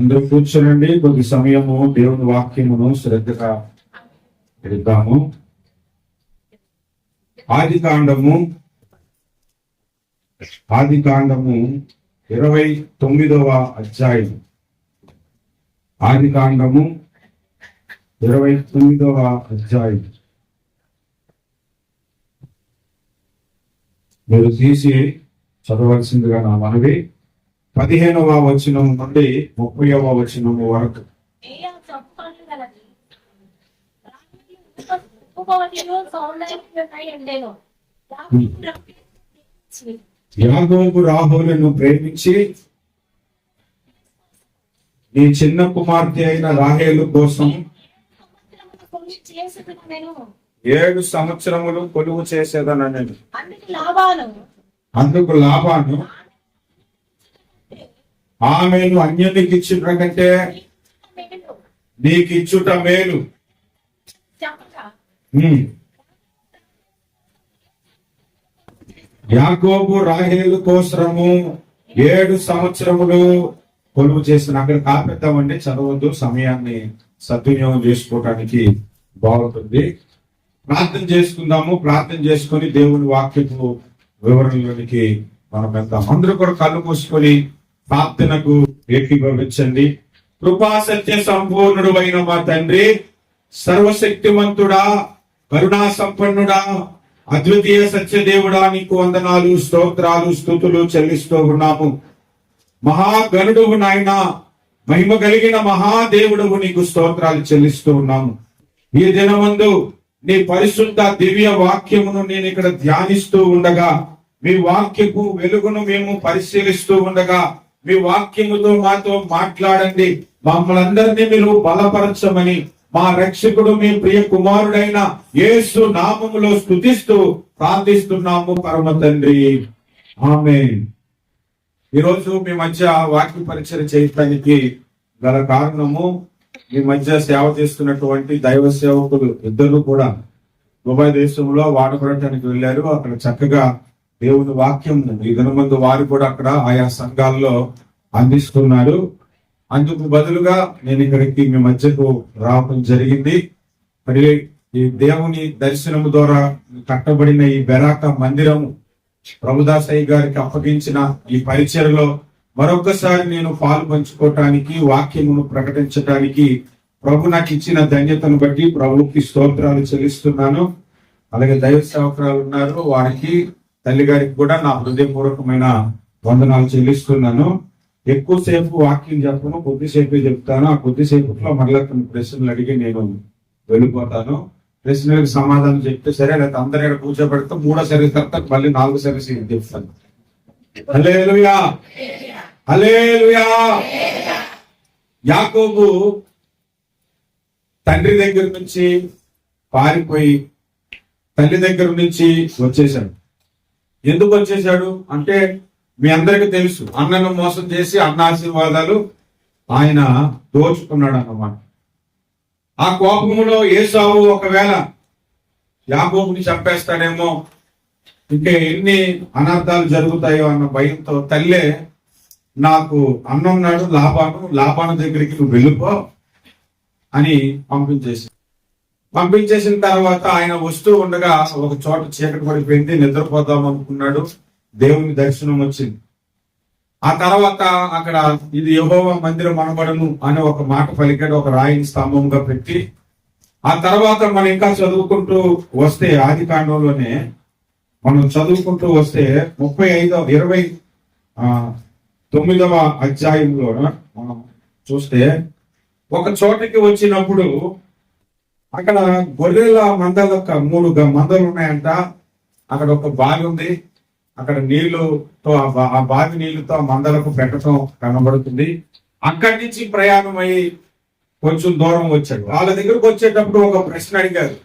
అందరూ కూర్చోనండి. కొద్ది సమయము దేవుని వాక్యమును శ్రద్ధగా విందాము. ఆది కాండము 29వ అధ్యాయం. ఆది కాండము 29వ అధ్యాయం. మీరు తీసి చదవలసిందిగా నా మనవి. 15వ వచనం నుండి 30వ వచనం వరకు. యాకోబు రాహేలును ప్రేమించి నీ చిన్న కుమార్తె అయిన రాహేలు కోసం 7 సంవత్సరములు కొలువు చేసేదనని. అందుకు లాబాను ఆమెను అన్యునికి ఇచ్చుట కంటే నీకు ఇచ్చుట మేలు. యాకోబు రాహేలు కోసము 7 సంవత్సరములు కొలువు చేసిన. అక్కడ కాపెద్దామండి, చదవద్దు, సమయాన్ని సద్వినియోగం చేసుకోవటానికి బాగుంటుంది. ప్రార్థన చేసుకుందాము. ప్రార్థన చేసుకొని దేవుని వాక్యపు వివరణలోనికి మనం వెళ్తాం. అందరూ కూడా కళ్ళు మూసుకొని ప్రార్థనకు ఏకీభవించండి. కృపా సత్య సంపూర్ణుడు అయిన మా తండ్రి, సర్వశక్తిమంతుడా, కరుణా సంపన్నుడా, అద్వితీయ సత్యదేవుడా, నీకు వందనాలు, స్తోత్రాలు, స్తుతులు చెల్లిస్తూ ఉన్నాము. మహాగణుడువు నాయన, మహిమ కలిగిన మహాదేవుడువు, నీకు స్తోత్రాలు చెల్లిస్తూ ఉన్నాము. ఈ దినమందు నీ పరిశుద్ధ దివ్య వాక్యమును నేను ఇక్కడ ధ్యానిస్తూ ఉండగా, మీ వాక్యపు వెలుగును మేము పరిశీలిస్తూ ఉండగా, మీ వాక్యముతో మాతో మాట్లాడండి. మమ్మల్ని అందరినీ మీరు బలపరచమని మా రక్షకుడు మీ ప్రియ కుమారుడైన యేసు నామములో స్తుతిస్తూ ప్రార్థిస్తున్నాము పరమ తండ్రి, ఆమేన్. ఈరోజు మీ మధ్య వాక్య పరిచయం చేయడానికి గల కారణము, మీ మధ్య సేవ చేస్తున్నటువంటి దైవ సేవకులు ఇద్దరు కూడా దుబాయ్ దేశంలో వాడుకోవడానికి వెళ్ళారు. అక్కడ చక్కగా దేవుని వాక్యం ఈ దినమందు వారు కూడా అక్కడ ఆయా సంఘాల్లో అందిస్తున్నారు. అందుకు బదులుగా నేను ఇక్కడికి మీ మధ్యకు రావడం జరిగింది. మరి ఈ దేవుని దర్శనము ద్వారా కట్టబడిన ఈ బెరాక మందిరము ప్రభుదాసయ్య గారికి అప్పగించిన ఈ పరిచయలో మరొకసారి నేను పాలు పంచుకోవటానికి, వాక్యమును ప్రకటించడానికి ప్రభు నాకు ఇచ్చిన ధన్యతను బట్టి ప్రభుకి స్తోత్రాలు చెల్లిస్తున్నాను. అలాగే దైవ సేవకురాలు ఉన్నారు, వారికి తల్లి గారికి కూడా నా హృదయపూర్వకమైన వందనాలు చెల్లిస్తున్నాను. ఎక్కువసేపు వాక్యం చెప్పను, కొద్దిసేపే చెప్తాను. ఆ కొద్దిసేపులో మరలా కొన్ని ప్రశ్నలు అడిగి నేను వెళ్ళిపోతాను. ప్రశ్నలకు సమాధానం చెప్తే సరే, లేకపోతే అందరూ ఇక్కడ కూర్చోబెడితే 3వ సర్వీస్ తర్వాత మళ్ళీ 4వ సర్వీస్ చెప్తాను. హల్లెలూయా, హల్లెలూయా. యాకోబు తండ్రి దగ్గర నుంచి పారిపోయి తల్లి దగ్గర నుంచి వచ్చేసాడు. ఎందుకు వచ్చేసాడు అంటే, మీ అందరికీ తెలుసు, అన్నను మోసం చేసి అన్న ఆశీర్వాదాలు ఆయన దోచుకున్నాడు అన్నమాట. ఆ కోపంలో ఏసావు ఒకవేళ యాకోబుని చంపేస్తాడేమో, ఇంకా ఎన్ని అనర్థాలు జరుగుతాయో అన్న భయంతో తల్లే నాకు అన్నున్నాడు లాబాను దగ్గరికి నువ్వు వెళ్ళిపో అని పంపించేసిన తర్వాత ఆయన వస్తూ ఉండగా ఒక చోట చీకటి పడిపోయింది, నిద్రపోదాం అనుకున్నాడు. దేవుని దర్శనం వచ్చింది. ఆ తర్వాత అక్కడ ఇది యెహోవా మందిరం అనబడను అని ఒక మాట పలికాడు, ఒక రాయిని స్తంభంగా పెట్టి. ఆ తర్వాత మనం ఇంకా చదువుకుంటూ వస్తే ఆది కాండంలోనే మనం చదువుకుంటూ వస్తే 29వ అధ్యాయంలో మనం చూస్తే ఒక చోటకి వచ్చినప్పుడు అక్కడ గొర్రెల మందలు 3 మందలు ఉన్నాయంట. అక్కడ ఒక బావి ఉంది. అక్కడ నీళ్లుతో ఆ బావి నీళ్లతో మందలకు పెట్టడం కనబడుతుంది. అక్కడి నుంచి ప్రయాణం అయ్యి కొంచెం దూరం వచ్చాడు. వాళ్ళ దగ్గరకు వచ్చేటప్పుడు ఒక ప్రశ్న అడిగారు.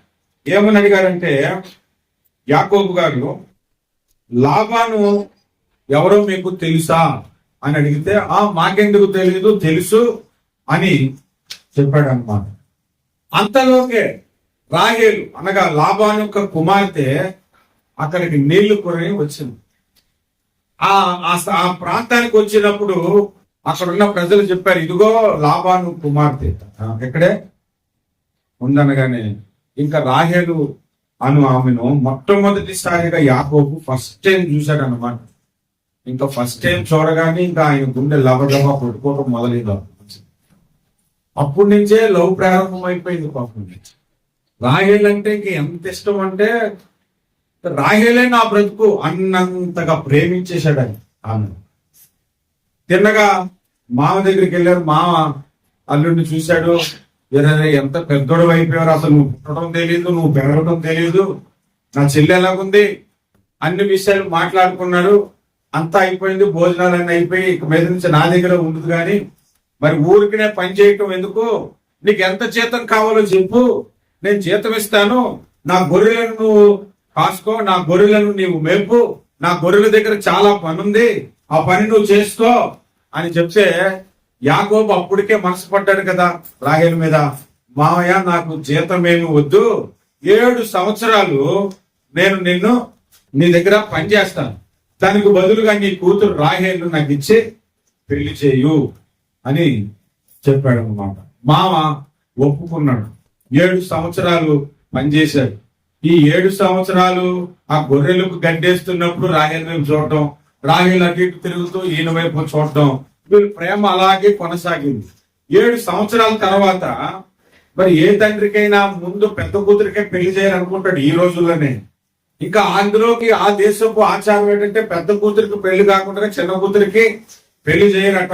ఏమని అడిగారంటే, యాకోబు గారు, లాబాను ఎవరో మీకు తెలుసా అని అడిగితే, మాకెందుకు తెలియదు, తెలుసు అని చెప్పాడు అన్నమాట. అంతలోకే రాహేలు అనగా లాబాను యొక్క కుమార్తె అక్కడికి నీళ్లు కొని వచ్చింది. ఆ ప్రాంతానికి వచ్చినప్పుడు అక్కడ ఉన్న ప్రజలు చెప్పారు, ఇదిగో లాబాను కుమార్తె. ఎక్కడే ఉందనగానే ఇంకా రాహేలు అను ఆమెను మొట్టమొదటిసారిగా యాకోబు ఫస్ట్ టైం చూశాడు అన్నమాట. ఇంకా ఫస్ట్ టైం చూడగానే ఇంకా ఆయన గుండె లవలవ కొట్టుకోవడం మొదలైంది. అప్పటి నుంచే లవ్ ప్రారంభం అయిపోయింది పాపం. రాహేల్ అంటే ఇంక ఎంత ఇష్టం అంటే రాహేలే నా బ్రతుకు అన్నంతగా ప్రేమించేశాడు ఆయన ఆమె. తిన్నగా మామ దగ్గరికి వెళ్ళారు. మామ అల్లుడిని చూశాడు. ఎంత పెద్దోడు అయిపోయారు, అసలు నువ్వు పుట్టడం తెలియదు, నువ్వు పెరగడం తెలియదు, నా చెల్లి ఎలాగుంది, అన్ని విషయాలు మాట్లాడుకున్నాడు. అంతా అయిపోయింది, భోజనాలన్నీ అయిపోయి ఇక మీద నుంచి నా దగ్గర ఉండదు, కానీ మరి ఊరికినే పని చేయటం ఎందుకు, నీకు ఎంత జీతం కావాలో చెప్పు, నేను జీతం ఇస్తాను, నా గొర్రెలను నువ్వు కాసుకో, నా గొర్రెలను నీవు మేపు, నా గొర్రెల దగ్గర చాలా పని ఉంది, ఆ పని నువ్వు చేసుకో అని చెప్తే యాకోబు అప్పటికే మనసు పడ్డాడు కదా రాహేలు మీద. మామయ్య నాకు జీతం ఏమి వద్దు, 7 సంవత్సరాలు నేను నిన్ను నీ దగ్గర పని చేస్తాను, దానికి బదులుగా నీ కూతురు రాహేలు నాకు ఇచ్చి పెళ్లి చేయు అని చెప్పాడు అన్నమాట. మామ ఒప్పుకున్నాడు. 7 సంవత్సరాలు పనిచేశాడు. ఈ 7 సంవత్సరాలు ఆ గొర్రెలకు గడ్డేస్తున్నప్పుడు రాహేలు వైపు చూడటం, రాహేలు అటు ఇటు తిరుగుతూ ఈయన వైపు చూడటం, వీళ్ళ ప్రేమ అలాగే కొనసాగింది. 7 సంవత్సరాల తర్వాత మరి ఏ తండ్రికైనా ముందు పెద్ద కూతురికే పెళ్లి చేయాలనుకుంటాడు ఈ రోజుల్లోనే. ఇంకా అందులోకి ఆ దేశపు ఆచారం ఏంటంటే పెద్ద కూతురికి పెళ్లి కాకుండా చిన్న కూతురికి పెళ్లి చేయరట.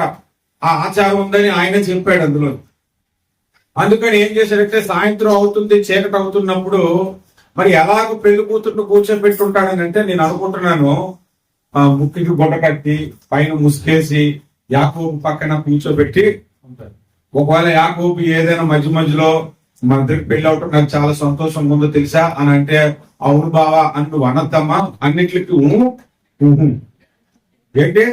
ఆ ఆచారం ఉందని ఆయన చెప్పాడు అందులో. అందుకని ఏం చేశాడంటే సాయంత్రం అవుతుంది, చీకటి అవుతున్నప్పుడు మరి ఎలాగ పెళ్లి కూతురును కూర్చోబెట్టి ఉంటాడని అంటే నేను అనుకుంటున్నాను, ముక్కికి బొట్ట కట్టి పైన ముసుకేసి యాకోబు పక్కన కూర్చోబెట్టి ఉంటారు. ఒకవేళ యాకోబు ఏదైనా మధ్య మధ్యలో మన దగ్గర పెళ్లి అవటం నాకు చాలా సంతోషం ఉందో తెలుసా అని అంటే, అవును బావా అని నువ్వు అనద్దమ్మా, అన్నిటికి ఏంటి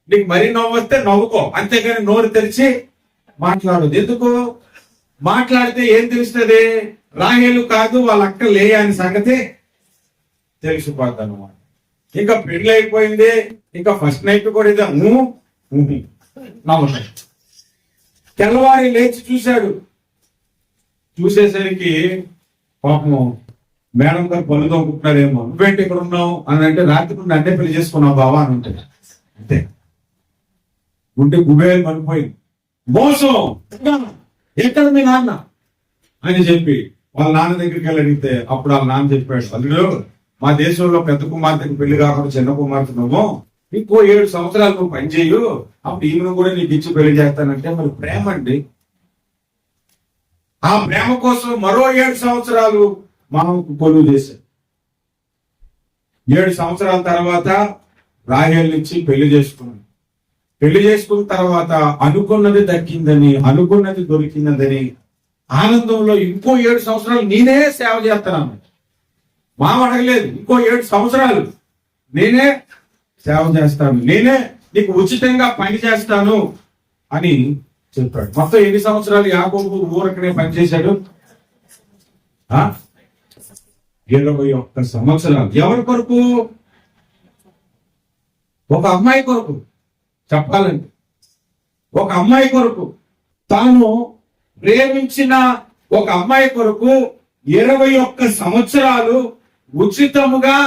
నీకు మరీ నవ్వు వస్తే నవ్వుకో, అంతేగాని నోరు తెరిచి మాట్లాడదు. ఎందుకు మాట్లాడితే ఏం తెలుస్తుంది, రాహేలు కాదు వాళ్ళ అక్క లేయా అని సంగతి తెలిసిపోద్ది అన్నమాట. ఇంకా పెళ్లి అయిపోయింది, ఇంకా ఫస్ట్ నైట్ కూడా ఇదే నవ్వుతాయి. తెల్లవారి లేచి చూశాడు. చూసేసరికి పాపం మేడం గారు పళ్ళు తోముకుంటున్నారేమో, నువ్వేంటి ఇక్కడ ఉన్నావు అని అంటే, రాత్రి నుండి అంటే పెళ్లి చేసుకున్నావు బావా అని ఉంటుంది. అంతే ఉంటే గుబేలు పడిపోయింది. మోసం, ఎక్కడ మీ నాన్న అని చెప్పి వాళ్ళ నాన్న దగ్గరికి వెళ్ళి అడిగితే అప్పుడు వాళ్ళ నాన్న చెప్పాడు, అల్లుడు మా దేశంలో పెద్ద కుమార్తెకి పెళ్లి కాకుండా చిన్న కుమార్తె నువ్వు, ఇంకో 7 సంవత్సరాలు నువ్వు పని చేయు, అప్పుడు ఈమెను కూడా నీకు ఇచ్చి పెళ్లి చేస్తానంటే మరి ప్రేమ అండి. ఆ ప్రేమ కోసం మరో 7 సంవత్సరాలు మామకు కొలువు చేశాడు. 7 సంవత్సరాల తర్వాత రాహేలు ఇచ్చి పెళ్లి చేసుకున్నాడు. పెళ్లి చేసుకున్న తర్వాత అనుకున్నది దక్కిందని, అనుకున్నది దొరికిందని ఆనందంలో ఇంకో 7 సంవత్సరాలు నేనే సేవ చేస్తున్నాను. మామ అడగలేదు, ఇంకో 7 సంవత్సరాలు నేనే సేవ చేస్తాను, నేనే నీకు ఉచితంగా పని చేస్తాను అని చెప్పాడు. మొత్తం ఎన్ని సంవత్సరాలు యాకోబు ఊరకనే పనిచేశాడు? 21 సంవత్సరాలు. ఎవరి కొరకు? ఒక అమ్మాయి కొరకు. చెప్పాలంటే ఒక అమ్మాయి కొరకు, తాను ప్రేమించిన ఒక అమ్మాయి కొరకు 21 సంవత్సరాలు ఉచితముగా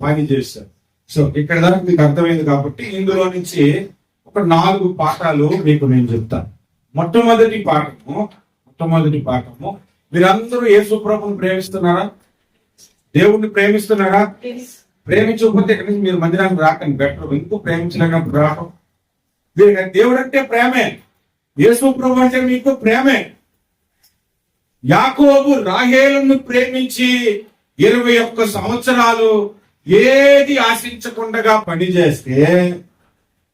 పనిచేశారు. సో ఇక్కడ దాకా మీకు అర్థమైంది కాబట్టి ఇందులో నుంచి ఒక 4 పాఠాలు మీకు నేను చెప్తాను. మొట్టమొదటి పాఠము మీరందరూ యేసు ప్రభువుని ప్రేమిస్తున్నారా? దేవుణ్ణి ప్రేమిస్తున్నారా? ప్రేమించకపోతే ఇక్కడ నుంచి మీరు మందిరానికి రాకండి, బెటర్. ఇంకో ప్రేమించలేనప్పుడు రావడం. దేవుడు అంటే ప్రేమే, యేసు ప్రభు అంటే మీకు ప్రేమే. యాకోబు రాహేలును ప్రేమించి 21 సంవత్సరాలు ఏది ఆశించకుండా పనిచేస్తే,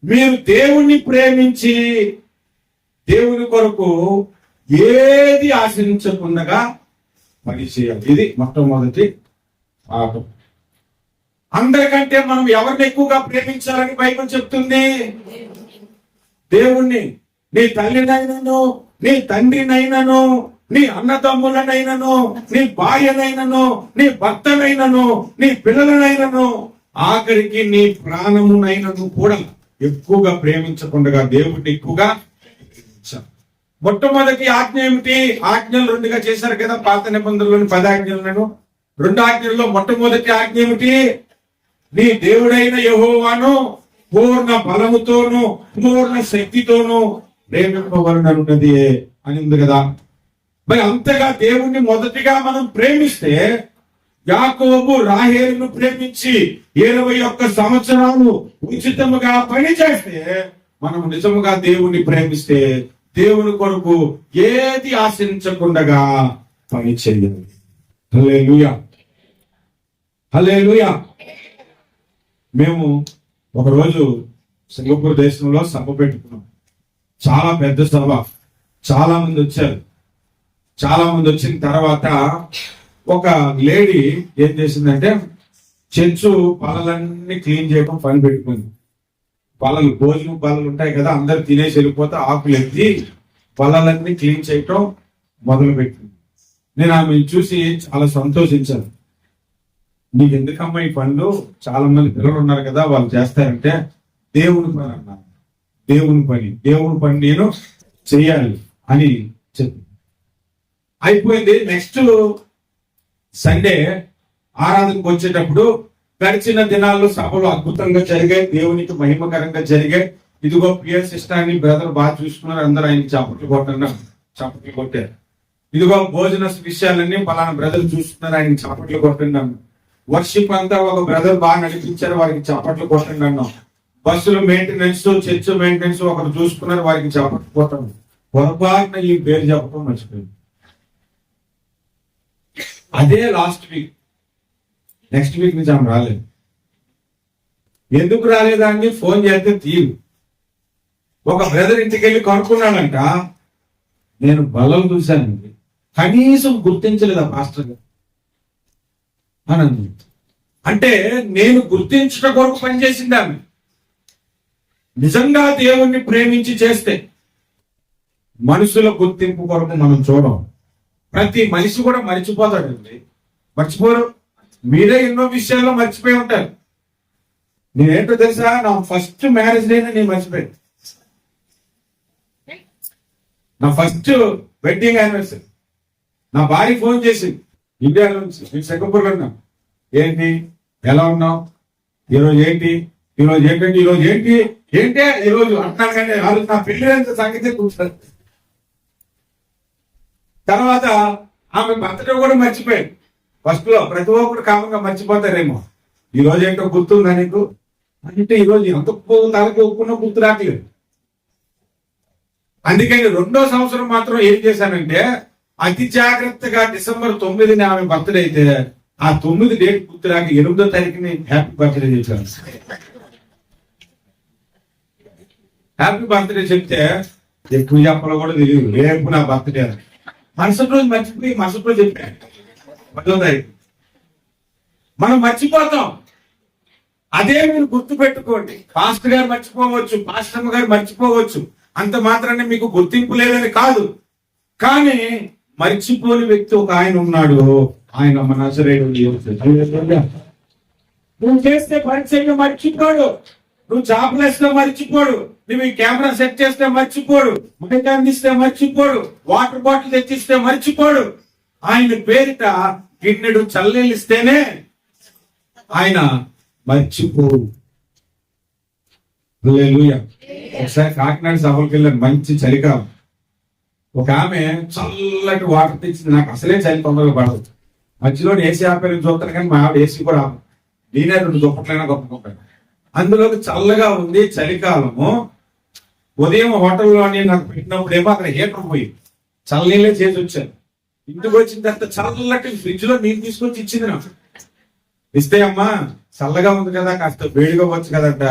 మీరు దేవుణ్ణి ప్రేమించి దేవుని కొరకు ఏది ఆశించకుండా పనిచేయాలి. ఇది మొట్టమొదటి పాఠం. అందరికంటే మనం ఎవరిని ఎక్కువగా ప్రేమించాలని బైబిల్ చెప్తుంది? దేవుణ్ణి. నీ తల్లినైనను, నీ తండ్రినైనను, నీ అన్నదమ్ములనైనను, నీ భార్యనైనను, నీ భర్తనైనను, నీ పిల్లలనైనను ఆఖరికి నీ ప్రాణమునైనను కూడా ఎక్కువగా ప్రేమించకుండా దేవుడిని ఎక్కువగా ప్రేమించాలి. మొట్టమొదటి ఆజ్ఞ ఏమిటి? ఆజ్ఞలు రెండుగా చేశారు కదా పాత నిబంధనలోని 10 ఆజ్ఞలను. 2 ఆజ్ఞల్లో మొట్టమొదటి ఆజ్ఞ ఏమిటి? నీ దేవుడైన యెహోవాను పూర్ణ బలముతోను పూర్ణ శక్తితోను ప్రేమింపవలనన్నది అని ఉంది కదా. మరి అంతగా దేవుణ్ణి మొదటిగా మనం ప్రేమిస్తే, యాకోబు రాహేలును ప్రేమించి 21 సంవత్సరాలు ఉచితముగా పని చేస్తే, మనం నిజముగా దేవుణ్ణి ప్రేమిస్తే దేవుని కొరకు ఏది ఆశించకుండా పని చేయాలి. హల్లెలూయా, హల్లెలూయా. మేము ఒకరోజు సింగపూర్ దేశంలో సభ పెట్టుకున్నాం. చాలా పెద్ద సభ, చాలా మంది వచ్చారు. చాలా మంది వచ్చిన తర్వాత ఒక లేడీ ఏం చేసిందంటే, చెంచు పళ్ళలన్నీ క్లీన్ చేయడం పని పెట్టుకుంది. పళ్ళలు, భోజనం పళ్ళలు ఉంటాయి కదా, అందరు తినేసి వెళ్ళిపోతే ఆకులు ఎత్తి పళ్ళలన్నీ క్లీన్ చేయటం మొదలు పెట్టింది. నేను ఆమె చూసి చాలా సంతోషించాను. నీకు ఎందుకమ్మా ఈ పనులు? చాలా మంది పిల్లలు ఉన్నారు కదా, వాళ్ళు చేస్తారంటే, దేవుని పని అన్నాను. దేవుని పని నేను చెయ్యాలి అని చెప్పి అయిపోయింది. నెక్స్ట్ సండే ఆరాధనకు వచ్చేటప్పుడు గడిచిన దినాల్లో సభలు అద్భుతంగా జరిగాయి, దేవునికి మహిమకరంగా జరిగాయి. ఇదిగో పిఎస్ సిస్టాన్ని బ్రదర్ బాగా చూసుకున్నారు, అందరూ ఆయనకి చప్పట్లు కొట్టారు. ఇదిగో భోజన విషయాలన్నీ పలానా బ్రదర్ చూస్తున్నారు, ఆయనకి చప్పట్లు కొట్టండి అన్నాం. వర్షిప్ అంతా ఒక బ్రదర్ బాగా నడిపించారు, వారికి చప్పట్లు కొట్టండి అన్నాం. బస్సులు మెయింటెనెన్స్, చర్చ్ మెయింటెనెన్స్ ఒకరు చూసుకున్నారు, వారికి చప్పట్లు కొట్టండి. పొరపాటున ఈ పేరు చెప్పడం మర్చిపోయింది. అదే లాస్ట్ వీక్. నెక్స్ట్ వీక్ నుంచి ఆమె రాలేదు. ఎందుకు రాలేదా అని ఫోన్ చేస్తే తీరు. ఒక బ్రదర్ ఇంటికి వెళ్ళి కనుక్కున్నాడంట, నేను బల్లలు చూశానండి, కనీసం గుర్తించలేదు ఆ పాస్టర్ గారు అని. అంటే నేను గుర్తించడం కొరకు పనిచేసింది ఆమె. నిజంగా దేవుణ్ణి ప్రేమించి చేస్తే మనుషుల గుర్తింపు కొరకు మనం చూడం. ప్రతి మనిషి కూడా మర్చిపోతాడండి, మర్చిపోరు. మీరే ఎన్నో విషయాల్లో మర్చిపోయి ఉంటారు. నేనేంటో తెలుసా, నా ఫస్ట్ మ్యారేజ్ డేనే నేను మర్చిపోయాను. నా ఫస్ట్ వెడ్డింగ్ యానివర్సరీ నా భార్య ఫోన్ చేసి, ఇండియాలో నుంచి, నేను సింగపూర్లో ఉన్నా, ఏంటి ఎలా ఉన్నావు, ఈరోజు ఏంటి, ఈరోజు ఏంటంటే, ఈరోజు ఏంటే ఈరోజు అంటున్నాను. కానీ ఆ రోజు నా పెళ్లి సంగతి కూర్చోదు. తర్వాత ఆమె బర్త్డే కూడా మర్చిపోయాను. ఫస్ట్ లో ప్రతి ఒక్కరు కామంగా మర్చిపోతారేమో. ఈ రోజు ఏంటో గుర్తుందా నీకు అంటే, ఈరోజు ఎంత తలకి ఒప్పుకున్నా గుర్తు రావట్లేదు. అందుకని 2వ సంవత్సరం మాత్రం ఏం చేశానంటే, అతి జాగ్రత్తగా డిసెంబర్ 9ని ఆమె బర్త్డే అయితే, ఆ 9 డేట్ గుర్తు రాక 8వ తారీఖుని హ్యాపీ బర్త్డే చేశాను. హ్యాపీ బర్త్డే చెప్తే ఎక్కువ చెప్పలో కూడా తెలియదు. రేపు నా బర్త్డే అని మరుసటి రోజు మర్చిపోయి మరుసటి రోజు చెప్పాను 10వ తారీఖు. మనం మర్చిపోతాం. అదే మీరు గుర్తు పెట్టుకోండి. పాస్టర్ గారు మర్చిపోవచ్చు, పాస్టర్ గారు మర్చిపోవచ్చు, అంత మాత్రాన్ని మీకు గుర్తింపు లేదని కాదు. కానీ మర్చిపోని వ్యక్తి ఒక ఆయన ఉన్నాడు. ఆయన మన నజరేయుడు. నువ్వు చేస్తే పరిచయం మర్చిపోడు, నువ్వు జాబ్లెస్ లో మర్చిపోడు, నువ్వు ఈ కెమెరా సెట్ చేస్తే మర్చిపోడు, మైక్ అందిస్తే మర్చిపోడు, వాటర్ బాటిల్ తెచ్చిస్తే మర్చిపోడు. ఆయన పేరిట గిన్నెడు చల్లెలిస్తేనే ఆయన మర్చిపోడు. హల్లెలూయా. ఒకసారి కాకినాడ సభలకు వెళ్ళాను, మంచి చలికాలం. ఒక ఆమె చల్లటి వాటర్ తెచ్చింది. నాకు అసలే చలి తొందరగా పడదు. మధ్యలో ఏసీ ఆపేది చూస్తాను, కానీ మా ఆవిడ ఏసీ కూడా ఆపదు. నేనే 2 దుప్పట్లైనా గొప్ప. అందులోకి చల్లగా ఉంది, చలికాలము. ఉదయం హోటల్లోని నాకు పెట్టినప్పుడు ఏమో అక్కడ హీటర్ పోయి చల్లనీళ్ళే చేసి వచ్చాను. ఇంటికి వచ్చిన తర్వాత చల్లటి ఫ్రిడ్జ్ లో నీళ్ళు తీసుకొచ్చి ఇచ్చింది నాకు. ఇస్తే అమ్మా చల్లగా ఉంది కదా, కాస్త వేడిగా వచ్చు కదట.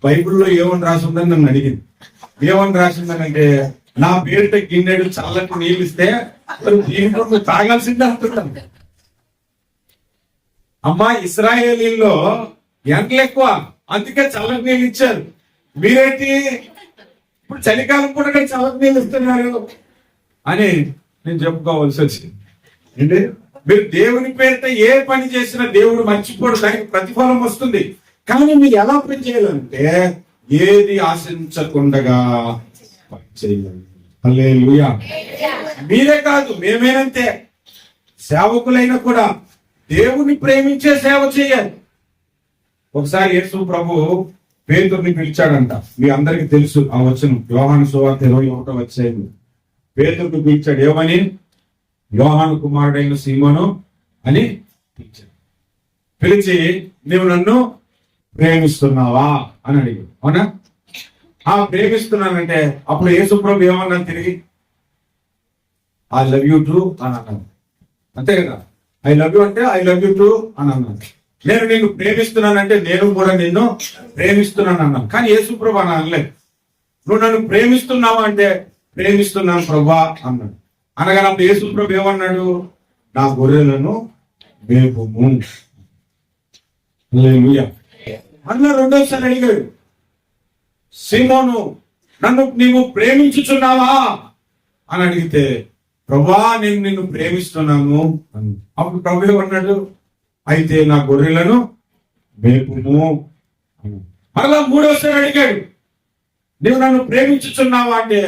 బైబిల్లో ఏమని రాసి ఉందని నన్ను అడిగింది. ఏమని రాసిందనంటే, నా పేరిట గిన్నెడు చల్లటి నీళ్ళు ఇస్తే దీంట్లో నువ్వు తాగాల్సిందే అంటున్నాను. అమ్మా ఇశ్రాయేలీల్లో ఎండలు ఎక్కువ, అందుకే చల్లటి నీళ్ళు ఇచ్చారు. మీరేంటి ఇప్పుడు చలికాలం కూడా చల్లటి నీళ్ళు ఇస్తున్నారు అని నేను చెప్పుకోవాల్సి వచ్చింది. ఏంటి, మీరు దేవుని పేరిట ఏ పని చేసినా దేవుడు మర్చిపోడు, దానికి ప్రతిఫలం వస్తుంది. కానీ మీరు ఎలా పని చేయాలంటే ఏది ఆశించకుండగా పని చేయాలి. హల్లెలూయా. మీరే కాదు, మేమేనంతే. సేవకులైనా కూడా దేవుని ప్రేమించే సేవ చేయాలి. ఒకసారి యేసు ప్రభు పేతురుని పిలిచాడంట. మీ అందరికి తెలుసు ఆ వచనం, యోహాను సువార్త 21వ అధ్యాయం. పేతురుని పిలిచాడు. ఏమని? యోహాను కుమారుడైన సీమోను అని పిలిచాడు. పిలిచి, నీవు నన్ను ప్రేమిస్తున్నావా అని అడిగాడు. అవునా? ప్రేమిస్తున్నానంటే అప్పుడు యేసు ప్రభు ఏమన్నాను తిరిగి? ఐ లవ్ యూ టూ అని అన్నాను. అంతే కదా? ఐ లవ్ యూ అంటే ఐ లవ్ యూ టూ అని అన్నాను. నేను నిన్ను ప్రేమిస్తున్నానంటే నేను కూడా నిన్ను ప్రేమిస్తున్నాను అన్నాను. కానీ యేసు ప్రభు అని అనలేదు. నువ్వు నన్ను ప్రేమిస్తున్నావా అంటే ప్రేమిస్తున్నాను ప్రభా అన్నాడు. అనగా అప్పుడు యేసు ప్రభు ఏమన్నాడు? నా గొర్రెలను మేపుము. హల్లెలూయా. అన్న రెండోసారి అడిగాడు, సీమోను నన్ను నీవు ప్రేమించుచున్నావా అని అడిగితే, ప్రభా నేను నిన్ను ప్రేమిస్తున్నాను. అప్పుడు ప్రభు ఏమన్నాడు? అయితే నా గొర్రెలను మేపుము. మరలా మూడోసారి అడిగాడు, నువ్వు నన్ను ప్రేమించుచున్నావా అంటే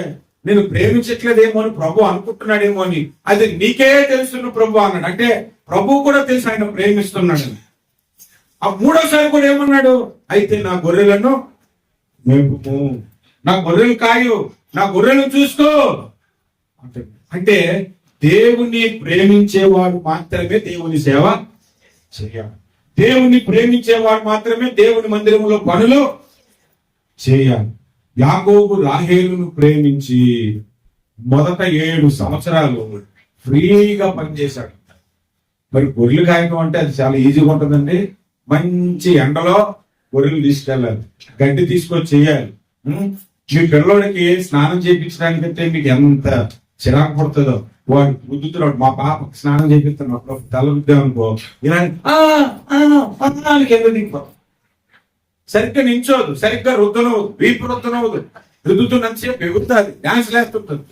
నేను ప్రేమించట్లేదేమో అని ప్రభు అనుకుంటున్నాడేమో అని. అది నీకే తెలుసు ప్రభు అన్నాడు. అంటే ప్రభు కూడా తెలుసు ఆయన ప్రేమిస్తున్నాడు. ఆ మూడోసారి కూడా ఏమన్నాడు? అయితే నా గొర్రెలను మేపుము, నా గొర్రెలు కాయు, నా గొర్రెలను చూసుకో అంటే దేవుని ప్రేమించేవాడు మాత్రమే దేవుని సేవ చేయాలి. దేవుని ప్రేమించేవాడు మాత్రమే దేవుని మందిరంలో పనులు చేయాలి. యాకోబు రాహేలును ప్రేమించి మొదట 7 సంవత్సరాలు ఫ్రీగా పనిచేశాడు. మరి గొర్రెలు కాయడం అంటే అది చాలా ఈజీగా ఉంటుందండి. మంచి ఎండలో గొర్రెలు తీసుకెళ్ళాలి, గడ్డి తీసుకొచ్చి చేయాలి. మీ పిల్లోడికి స్నానం చేయించడానికంటే మీకు ఎంత చిరాకు పడుతుందో. వాడు రుద్దుతున్నాడు. మా పాపకి స్నానం చేపిస్తున్నప్పుడు తల రుద్దామనుకో, ఇలా కింద దింప, సరిగ్గా నించోదు, సరిగ్గా రుద్దనవదు, వీపు రుద్దనవదు, రుద్దుతున్నంతసేపు ఎగురుతుంది, డాన్స్ లేస్తుంటుంది.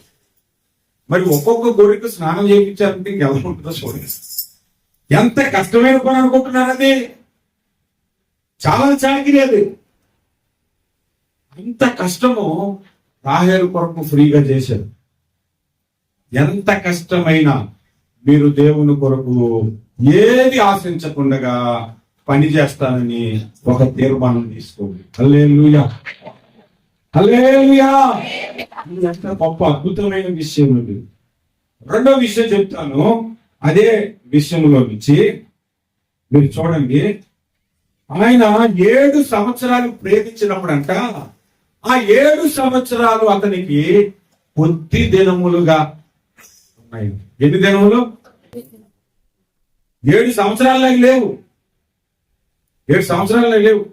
మరి ఒక్కొక్క గొర్రెకు స్నానం చేయించాలంటే ఇంకెలా ఉంటుందో చూడండి. ఎంత కష్టమైన పని అనుకుంటున్నారు అది. చాలా చాకిరి అది. అంత కష్టము రాహేలు కొరకు ఫ్రీగా చేశారు. ఎంత కష్టమైనా మీరు దేవుని కొరకు ఏది ఆశించకుండా పని చేస్తానని ఒక తీర్మానం తీసుకోండి. హల్లెలూయా, హల్లెలూయా. ఎంత గొప్ప అద్భుతమైన విషయం ఇది. రెండో విషయం చెప్తాను. అదే విషయంలో నుంచి మీరు చూడండి. ఆయన 7 సంవత్సరాలు ప్రేమించినప్పుడంట, ఆ 7 సంవత్సరాలు అతనికి కొద్ది దినములుగా ఉన్నాయి. ఎన్ని దినములు? 7 సంవత్సరాలు లేవు. 7 సంవత్సరాలు లేవు.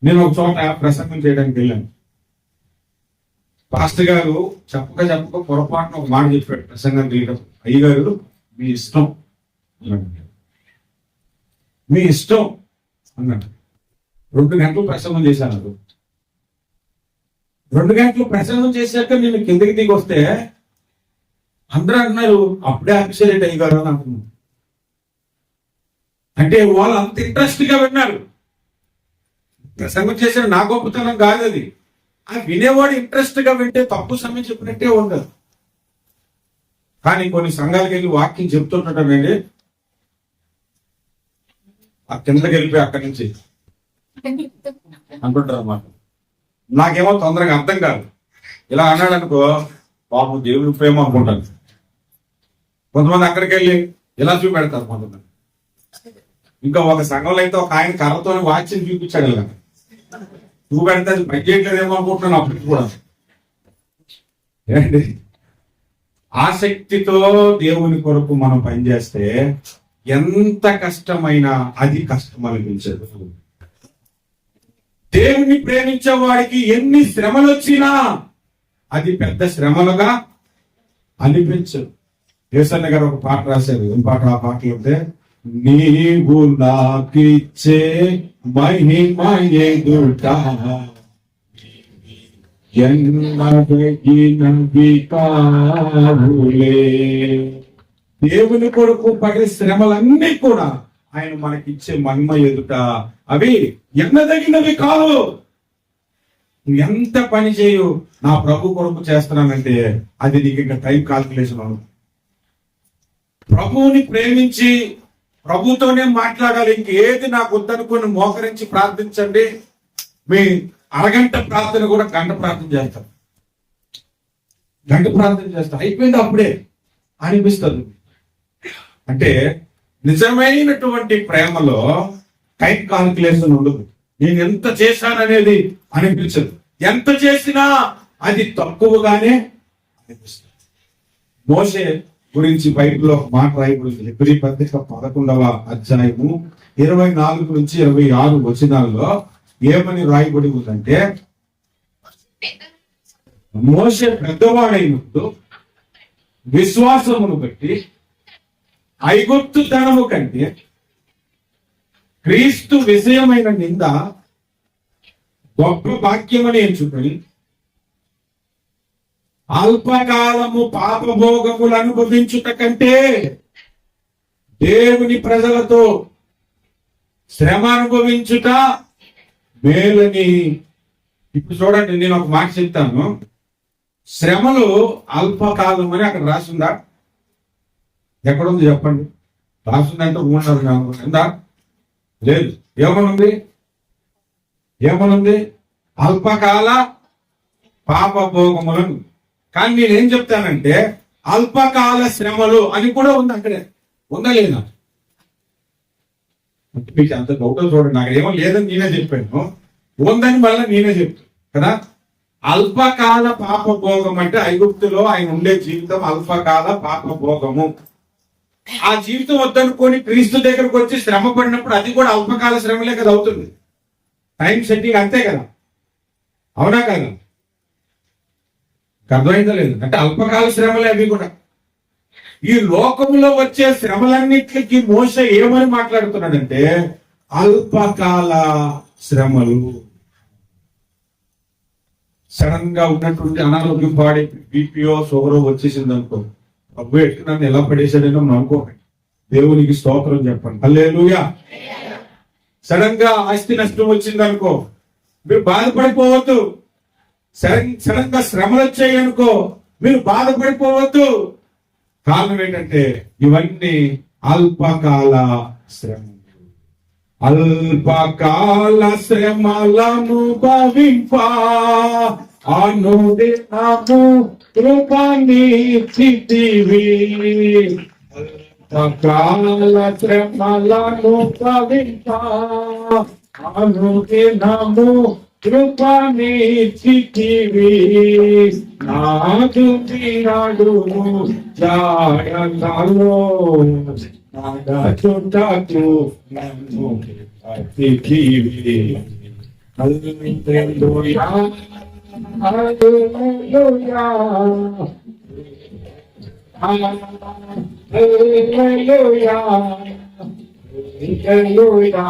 నేను ఒక చోట ప్రసంగం చేయడానికి వెళ్ళాను. పాస్టర్ గారు చెప్పక పొరపాటున ఒక మాట చెప్పాడు ప్రసంగం చేయడం. అయ్యగారు మీ ఇష్టం, మీ ఇష్టం అన్నాడు. 2 గంటలు ప్రసంగం చేశాను. 2 గంటలు ప్రసంగం చేశాక నేను కిందకి దిగి వస్తే అందరూ అంటున్నారు, అప్పుడే అభిషేక్ అయ్యారు అని అంటున్నారు. అంటే వాళ్ళు అంత ఇంట్రెస్ట్ గా విన్నారు. ప్రసంగం చేసిన నా గొప్పతనం కాదు అది. ఆ వినేవాడు ఇంట్రెస్ట్ గా వింటే తప్పు సమయం చెప్పినట్టే ఉండదు. కానీ కొన్ని సంఘాలకు వెళ్ళి వాక్యం చెప్తుంటానండి, ఆ కిందకి వెళ్ళిపోయి అక్కడి నుంచి అంటుంటారు అన్నమాట. నాకేమో తొందరగా అర్థం కాదు. ఇలా అన్నాడు అనుకో, బాబు దేవుని ప్రేమ అనుకుంటాను. కొంతమంది అక్కడికి వెళ్ళి ఇలా చూపెడతారు. కొంతమంది ఇంకా ఒక సంఘంలో అయితే ఒక ఆయన కర్రతో వాక్యం చూపించాడు. ఇలా చూపెడితే అది పని చేయట్లేదేమో అనుకుంటున్నాను అప్పటికి కూడా. ఏంటి ఆసక్తితో దేవుని కొరకు మనం పనిచేస్తే ఎంత కష్టమైనా అది కష్టం అనిపించదు. దేవుని ప్రేమించే వాడికి ఎన్ని శ్రమలు వచ్చినా అది పెద్ద శ్రమలుగా అనిపించదు. యేసన్న గారు ఒక పాట రాశారు. ఏం పాట? ఆ పాటలు ఉంటే, నీవు నాకిచ్చే మహిమ ఎదుట ఎన్నగినవి కావులే. దేవుని కొరకు పడే శ్రమలన్నీ కూడా ఆయన మనకిచ్చే మహిమ ఎదుట అవి ఎన్నదగినవి కావు. నువ్వు ఎంత పని చేయు నా ప్రభు కొరకు చేస్తున్నానంటే అది నీకు ఇంకా టైం కాల్కులేషన్ అవును. ప్రభువుని ప్రేమించి ప్రభుతోనే మాట్లాడాలి. ఇంకేది నాకు వద్దనుకుని మోకరించి ప్రార్థించండి. మీ అరగంట ప్రార్థన కూడా గంట ప్రార్థన చేస్తారు. గంట ప్రార్థన చేస్తారు, అయిపోయింది అప్పుడే అనిపిస్తుంది. అంటే నిజమైనటువంటి ప్రేమలో టైం కాల్కులేషన్ ఉండదు. నేను ఎంత చేశాననేది అనిపించదు. ఎంత చేసినా అది తక్కువగానే అనిపిస్తుంది. మోషే గురించి బైబిల్లో ఒక మాట రాయబడింది. హెబ్రీ పత్రిక 11వ అధ్యాయము 24 నుంచి 26 వచనాల్లో ఏమని రాయబడి ఉందంటే, మోషే పెద్దవాడైనప్పుడు విశ్వాసమును బట్టి ఐగుప్తు ధనము కంటే క్రీస్తు విషయమైన నింద గొప్ప భాగ్యమని ఎంచుకొని అల్పకాలము పాపభోగములు అనుభవించుట కంటే దేవుని ప్రజలతో శ్రమ అనుభవించుట మేలని. ఇప్పుడు చూడండి, నేను ఒక మాట చెప్తాను. శ్రమలు అల్పకాలం అని అక్కడ రాసిందా? ఎక్కడుంది చెప్పండి. రాసిందంటే ఉందా? లేదు. ఏమనుంది? అల్పకాల పాపభోగములను. కానీ నేనేం చెప్తానంటే అల్పకాల శ్రమలు అని కూడా ఉంది అక్కడే. ఉందా లేదా? మీకు అంత డౌట్ చూడండి. నాకు ఏమో లేదని నేనే చెప్పాను, ఉందని మళ్ళీ నేనే చెప్తాను కదా. అల్పకాల పాపభోగం అంటే ఐగుప్తులో ఆయన ఉండే జీవితం అల్పకాల పాపభోగము. ఆ జీవితం వద్దనుకొని క్రీస్తు దగ్గరకు వచ్చి శ్రమ పడినప్పుడు అది కూడా అల్పకాల శ్రమలే కదా అవుతుంది. టైం సెట్టింగ్ అంతే కదా, అవునా కదా? అర్థమైందా లేదు? అంటే అల్పకాల శ్రమలే అవి కూడా. ఈ లోకంలో వచ్చే శ్రమలన్నిటికీ మోషే ఏమని మాట్లాడుతున్నాడంటే అల్పకాల శ్రమలు. సడన్ గా ఉన్నటువంటి అనారోగ్యం పాడి బీపీఓ షుగరో వచ్చేసింది అనుకో, అబ్బు ఎట్టు నన్ను ఎలా పడేసాడేనో అనుకోండి. దేవునికి స్తోత్రం చెప్పండి. హల్లెలూయా. సడన్ గా ఆస్తి నష్టం వచ్చింది అనుకో, మీరు బాధపడిపోవద్దు. సడన్ గా శ్రమలు వచ్చాయి అనుకో, మీరు బాధపడిపోవద్దు. కారణం ఏంటంటే ఇవన్నీ అల్పకాల శ్రమలు. అల్పకాల శ్రమలను భవింప అనుదినము కృపనిచ్చితివి. అల్పకాల శ్రమలను భవింప అనుదినము కృపనిచ్చితివి. నాదు నడుము జాయలో చుట్టూ నన్ను అతిథివి. హల్లెలూయా, హల్లెలూయా, హల్లెలూయా, హల్లెలూయా.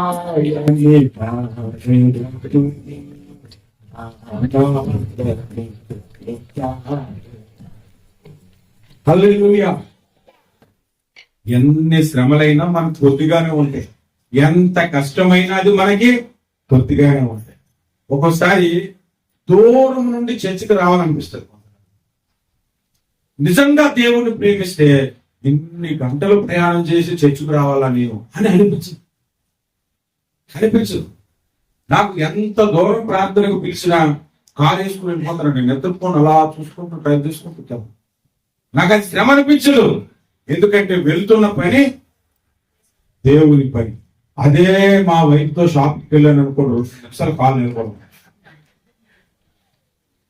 హల్లెలూయా. ఎన్ని శ్రమలైనా మనకు కొద్దిగానే ఉంటాయి, ఎంత కష్టమైనా అది మనకి కొద్దిగానే ఉంటాయి. ఒక్కోసారి దూరం నుండి చర్చికి రావాలనిపిస్తుంది. నిజంగా దేవుణ్ణి ప్రేమిస్తే ఇన్ని గంటలు ప్రయాణం చేసి చర్చికి రావాలా నేను అని అనిపించదు. నాకు ఎంత దూరం ప్రార్థనకు పిలిచినా కారు వేసుకుని వెళ్ళిపోతాను. నేను నిద్రపోను, అలా చూసుకుంటూ టైం తీసుకుంటాను. నాకు అది శ్రమ అనిపించదు. ఎందుకంటే వెళ్తున్న పని దేవుని పని. అదే మా వైఫ్తో షాప్కి వెళ్ళాను అనుకోండి, 2 నిమిషాలు కాలు నిలబడదు.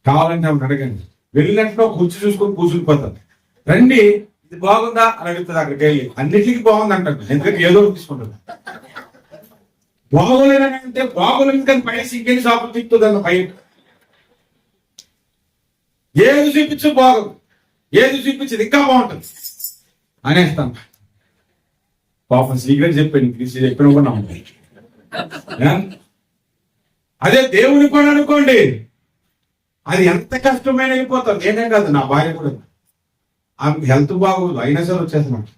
కావాలంటే ఆమె అడగండి. వెళ్ళినట్టు కుర్చీ చూసుకొని కూర్చునిపోతాను. రండి ఇది బాగుందా అని అడుగుతుంది. అక్కడికి వెళ్ళి అన్నిటికీ బాగుంది అంటాను, ఎందుకంటే ఏదో తీసుకుంటుంది. బాగోలేదంటే బాగోలేదు కానీ పైన ఇంకెన్ని షాపులు తిప్పుతుంది అన్న పైన. ఏది చూపించు బాగుంది, ఏది చూపించింది ఇంకా బాగుంటుంది అనేస్తాను. పాపం సీక్రెట్ చెప్పాను, చెప్పిన కూడా నమ్మండి. అదే దేవుని పని అనుకోండి, అది ఎంత కష్టమైన అయిపోతాం. నేనే కాదు, నా భార్య కూడా. ఆమె హెల్త్ బాగోదు అయినా సరే వచ్చేస్తున్నాడు.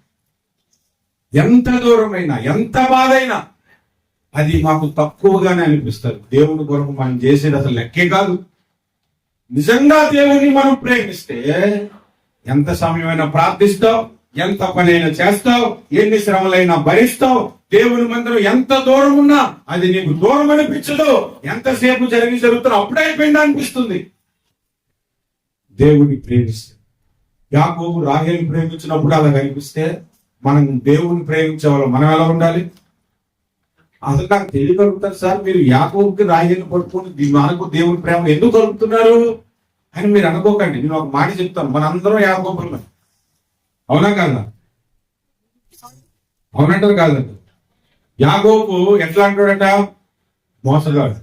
ఎంత దూరమైనా, ఎంత బాధైనా అది మాకు తక్కువగానే అనిపిస్తుంది. దేవుని కొరకు మనం చేసేది అసలు లెక్కే కాదు. నిజంగా దేవుని మనం ప్రేమిస్తే ఎంత సమయమైనా ప్రార్థిస్తావు, ఎంత పనైనా చేస్తావు, ఎన్ని శ్రమలైనా భరిస్తావు. దేవుని మందిరం ఎంత దూరం ఉన్నా అది నీకు దూరం అనిపించదు. ఎంతసేపు జరుగుతున్నా అప్పుడే అయిపోయిందా అనిపిస్తుంది. దేవుని ప్రేమిస్తే, యాకోబు రాహేలు ప్రేమించినప్పుడు అలా కనిపిస్తే మనం దేవుని ప్రేమించే వాళ్ళు మనం ఎలా ఉండాలి? అసలు నాకు తెలియగలుగుతారు సార్, మీరు యాకోబుకి రాహేలు పట్టుకుని మనకు దేవుని ప్రేమ ఎందుకు కలుగుతున్నారు అని మీరు అనుకోకండి. నేను ఒక మాట చెప్తాను, మనందరం యాకోబులు. అవునా కాదా? అవునంటారు కాదండి. యాకోబు ఎట్లా అంటాడట? మోసగాడు.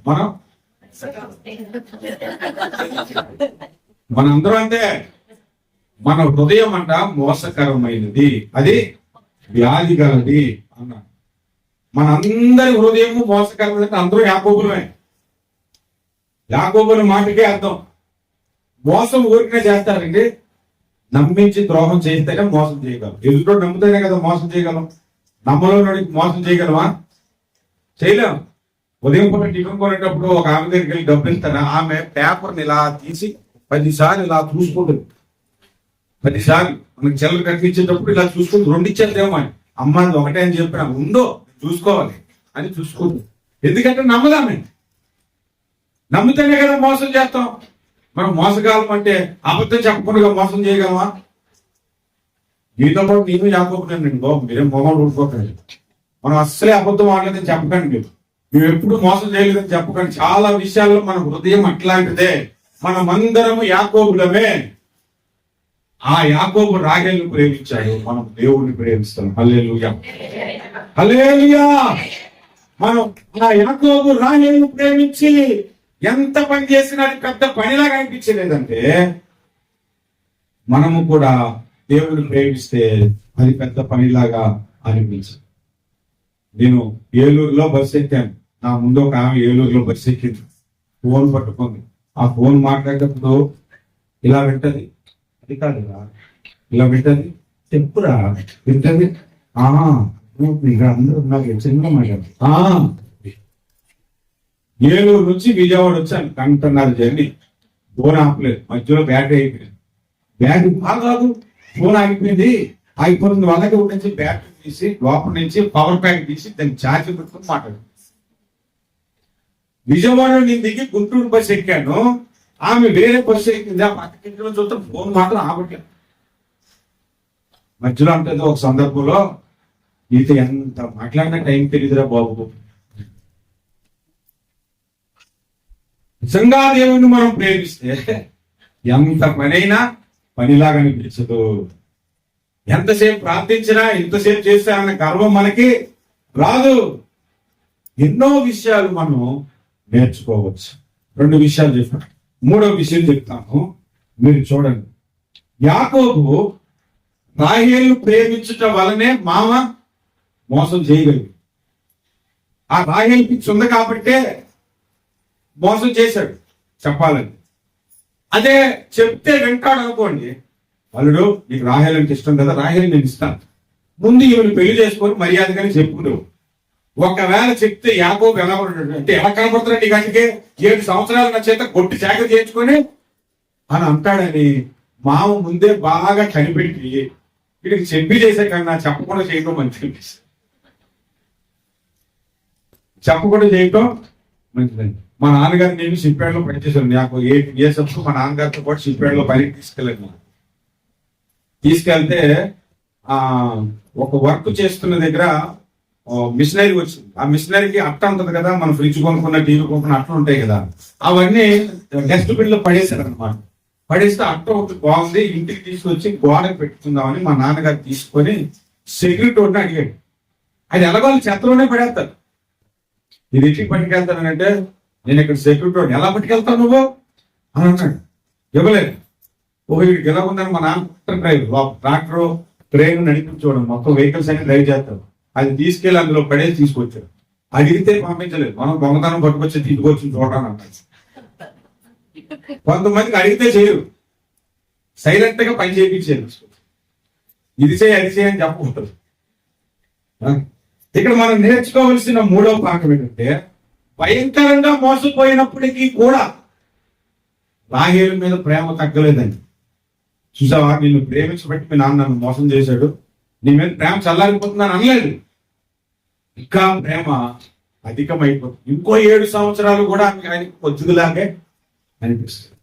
మనందరం అంతే. మన హృదయం అంట మోసకరమైనది, అది వ్యాధి గలది అన్నాడు. మనందరి హృదయము మోసకరమైనది. అందరూ యాకోబులమే. యాకోబుల మాటకే అర్థం. మోసం ఊరికనే చేస్తారండి. నమ్మించి ద్రోహం చేస్తేనే మోసం చేయగలం. ఎదుటో నమ్ముతేనే కదా మోసం చేయగలం. నమ్మలోనికి మోసం చేయగలమా? చేయలేం. ఉదయం పూట టిఫిన్ కొనేటప్పుడు ఒక ఆమె దగ్గరికి వెళ్ళి డబ్బులు ఇస్తాను. ఆమె పేపర్ని ఇలా తీసి 10 సార్లు ఇలా చూసుకుంటుంది. 10 సార్లు మనకి చెల్లెలు కనిపించేటప్పుడు ఇలా చూసుకుంది. 2 ఇచ్చేదేమో అని. అమ్మాయి ఒకటే అని చెప్పిన ఉందో చూసుకోవాలి అని చూసుకుంటుంది. ఎందుకంటే నమ్మదామే. నమ్మితేనే కదా మోసం చేస్తాం. మనం మోసగాలం అంటే అబద్ధం చెప్పకుండా మోసం చేయగలమా? మీతో పాటు నేను యాకోబునండి బాబు, మీరేం మొహం ఊడుకోకండి. మనం అస్సలే అబద్ధం ఆడలేదని చెప్పకండి. మేము ఎప్పుడు మోసం చేయలేదని చెప్పకండి. చాలా విషయాల్లో మన హృదయం అట్లాంటిదే. మనమందరము యాకోబులమే. ఆ యాకోబు రాహేలును ప్రేమించాడు, మనం దేవుణ్ణి ప్రేమిస్తాం. హల్లెలూయా, హల్లెలూయా. మనం ఆ యాకోబు రాహేలును ప్రేమించి ఎంత పని చేసినా అది పెద్ద పనిలాగా అనిపించలేదంటే, మనము కూడా దేవుని ప్రేమిస్తే అది పెద్ద పనిలాగా అనిపించదు. నేను ఏలూరులో బస్సు ఎక్కాను. నా ముందు ఒక ఆమె ఏలూరులో బస్సు ఎక్కింది. ఫోన్ పట్టుకుంది. ఆ ఫోన్ మాట్లాడేటప్పుడు ఇలా వింటది. అది కాదు ఇలా వింటది. చెప్పురా వింటది. అందరూ నాకు చిన్న మాట్లాడు. ఏలూరు నుంచి విజయవాడ వచ్చాను. 1 గంట జర్నీ. ఫోన్ ఆపలేదు. మధ్యలో బ్యాటరీ అయిపోయింది. బ్యాటరీ బాగాదు, ఫోన్ ఆగిపోయింది. ఆగిపోతుంది వాళ్ళకి నుంచి బ్యాటరీ తీసి లోపల నుంచి పవర్ బ్యాంక్ తీసి దాన్ని ఛార్జ్ పెట్టుకుని మాట్లాడు. విజయవాడ నేను దిగి గుంటూరు బస్సు ఎక్కాను. ఆమె వేరే బస్సు ఎక్కింది. ఆ పక్కకి చూస్తే ఫోన్ మాత్రం ఆపట్లేదు. మధ్యలో అంటుంది ఒక సందర్భంలో, నీతో ఎంత మాట్లాడిన టైం తెలియదురా బాబు. నిజంగా దేవుని మనం ప్రేమిస్తే ఎంత పనైనా పనిలాగా అనిపించదు. ఎంతసేపు ప్రార్థించినా ఎంతసేపు చేస్తానన్న గర్వం మనకి రాదు. ఎన్నో విషయాలు మనం నేర్చుకోవచ్చు. 2 విషయాలు చెప్పాను. 3వ విషయం చెప్తాను, మీరు చూడండి. యాకోబు రాహేలు ప్రేమించుట వలనే మామ మోసం చేయగలిగాడు. ఆ రాహేలు పిచ్చి ఉంది కాబట్టే మోసం చేశాడు చెప్పాలని. అదే చెప్తే వింటాడు అనుకోండి, అల్లుడు నీకు రాహేలు అంటే ఇష్టం కదా, రాహేలు నేను ఇస్తాను, ముందు ఈమెను పెళ్లి చేసుకొని మర్యాదగానే చెప్పుకుంటావు. ఒకవేళ చెప్తే యాకోబు ఎలా ఉంటాడు అంటే, ఎలా కనపడుతున్నాడు నీ గంటకి 7 సంవత్సరాలు నా చేత కొట్టి చాకరీ చేయించుకొని అని అంటాడని మామ ముందే బాగా కనిపెట్టి వీడికి చెప్పి చేసే కన్నా చెప్పకుండా చేయటం మంచిది. చెప్పకుండా చేయటం మంచిదండి. మా నాన్నగారు నేను సిప్పాడులో పనిచేశాను. నాకు 8 years అప్పుడు మా నాన్నగారితో పాటు సిప్పాడులో పనికి తీసుకెళ్ళాను. తీసుకెళ్తే ఒక వర్క్ చేస్తున్న దగ్గర మిషనరీ వచ్చింది. ఆ మిషనరీకి అట్ట ఉంటుంది కదా, మనం ఫ్రిడ్జ్ కొనుక్కున్న టీవీ కొనుక్కున్న అట్ట ఉంటాయి కదా, అవన్నీ డస్ట్బిన్ లో పడేశారు అనమాట. పడేస్తే అట్ట ఒకటి బాగుంది, ఇంటికి తీసుకొచ్చి గోడకు పెట్టుకుందామని మా నాన్నగారు తీసుకొని సెక్యూరిటీ ఒకటి అడిగాడు. అది ఎలాగో చెత్తలోనే పడేస్తారు. ఇది ఇంటికి పట్టుకెళ్తానంటే, నేను ఇక్కడ సెక్యూరిటీ ఎలా పట్టుకెళ్తావు నువ్వు అని అన్నాడు. ఇవ్వలేదు. వీడికి ఎలా ఉందని మా నాన్న డ్రైవర్ ట్రాక్టర్ ట్రైన్ నడిపించడం, మొత్తం వెహికల్స్ అన్ని డ్రైవ్ చేస్తారు. అది తీసుకెళ్లి అందులో పడేసి తీసుకొచ్చారు. అడిగితే పంపించలేదు. మనం దొంగతనం పట్టుకొచ్చి తీసుకొచ్చి చూడడానికి అన్నాడు. కొంతమందికి అడిగితే చేయరు, సైలెంట్ గా పని చేయించారు. ఇది చేయి అది చేయని చెప్పకూడదు. ఇక్కడ మనం నేర్చుకోవలసిన మూడవ పాఠం ఏంటంటే, భయంకరంగా మోసపోయినప్పటికీ కూడా రాహేలు మీద ప్రేమ తగ్గలేదండి. చూసావా, నిన్ను ప్రేమించబట్టి మీ నాన్న నన్ను మోసం చేశాడు, నీ మీద ప్రేమ చల్లారిపోతున్నాను అనలేదు. ఇంకా ప్రేమ అధికమైపోతుంది. ఇంకో 7 సంవత్సరాలు కూడా ఆయనకి పొద్దులాగే అనిపిస్తుంది.